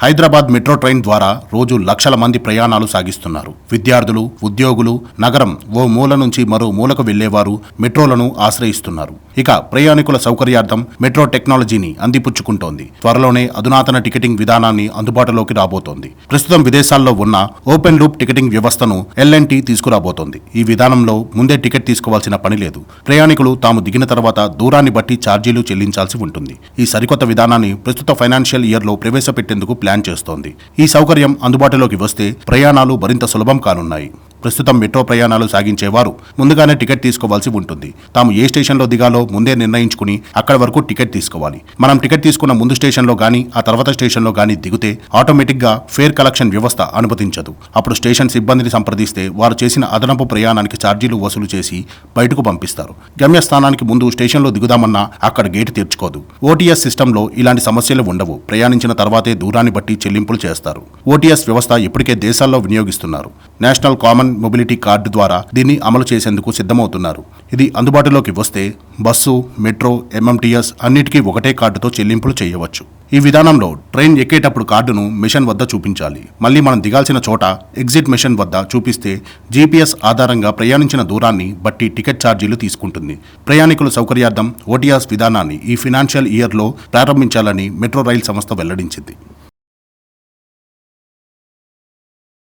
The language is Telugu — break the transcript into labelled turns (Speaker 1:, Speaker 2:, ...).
Speaker 1: హైదరాబాద్ మెట్రో ట్రైన్ ద్వారా రోజు లక్షల మంది ప్రయాణాలు సాగిస్తున్నారు. విద్యార్థులు, ఉద్యోగులు, నగరం ఓ మూల నుంచి మరో మూలకు వెళ్లేవారు మెట్రోలను ఆశ్రయిస్తున్నారు. ఇక ప్రయాణికుల సౌకర్యార్థం మెట్రో టెక్నాలజీని అందిపుచ్చుకుంటోంది. త్వరలోనే అధునాతన టికెటింగ్ విధానాన్ని అందుబాటులోకి రాబోతోంది. ప్రస్తుతం విదేశాల్లో ఉన్న ఓపెన్ లూప్ టికెటింగ్ వ్యవస్థను ఎల్ఎన్టీ తీసుకురాబోతోంది. ఈ విధానంలో ముందే టికెట్ తీసుకోవాల్సిన పని లేదు. ప్రయాణికులు తాము దిగిన తర్వాత దూరాన్ని బట్టి ఛార్జీలు చెల్లించాల్సి ఉంటుంది. ఈ సరికొత్త విధానాన్ని ప్రస్తుత ఫైనాన్షియల్ ఇయర్ లో ప్రవేశపెట్టేందుకు ప్లాన్ చేస్తోంది. ఈ సౌకర్యం అందుబాటులోకి వస్తే ప్రయాణాలు మరింత సులభం కానున్నాయి. ప్రస్తుతం మెట్రో ప్రయాణాలు సాగించేవారు ముందుగానే టికెట్ తీసుకోవాల్సి ఉంటుంది. తాము ఏ స్టేషన్లో దిగాలో ముందే నిర్ణయించుకుని అక్కడి వరకు టికెట్ తీసుకోవాలి. మనం టికెట్ తీసుకున్న ముందు స్టేషన్లో గానీ ఆ తర్వాత స్టేషన్లో గానీ దిగితే ఆటోమేటిక్గా ఫేర్ కలెక్షన్ వ్యవస్థ అనుమతించదు. అప్పుడు స్టేషన్ సిబ్బందిని సంప్రదిస్తే వారు చేసిన అదనపు ప్రయాణానికి ఛార్జీలు వసూలు చేసి బయటకు పంపిస్తారు. గమ్యస్థానానికి ముందు స్టేషన్లో దిగుదామన్నా అక్కడ గేటు తెరుచుకోదు. ఓటీఎస్ సిస్టంలో ఇలాంటి సమస్యలు ఉండవు. ప్రయాణించిన తర్వాతే దూరాన్ని బట్టి చెల్లింపులు చేస్తారు. ఓటీఎస్ వ్యవస్థ ఇప్పటికే దేశాల్లో వినియోగిస్తున్నారు. నేషనల్ కామన్ మొబిలిటీ కార్డు ద్వారా దీన్ని అమలు చేసేందుకు సిద్ధమవుతున్నారు. ఇది అందుబాటులోకి వస్తే బస్సు, మెట్రో, ఎంఎంటీఎస్ అన్నిటికీ ఒకటే కార్డుతో చెల్లింపులు చేయవచ్చు. ఈ విధానంలో ట్రైన్ ఎక్కేటప్పుడు కార్డును మెషిన్ వద్ద చూపించాలి. మళ్ళీ మనం దిగాల్సిన చోట ఎగ్జిట్ మెషిన్ వద్ద చూపిస్తే జీపీఎస్ ఆధారంగా ప్రయాణించిన దూరాన్ని బట్టి టికెట్ ఛార్జీలు తీసుకుంటుంది. ప్రయాణికుల సౌకర్యార్థం ఓటీఎస్ విధానాన్ని ఈ ఫైనాన్షియల్ ఇయర్లో ప్రారంభించాలని మెట్రో రైల్ సంస్థ వెల్లడించింది.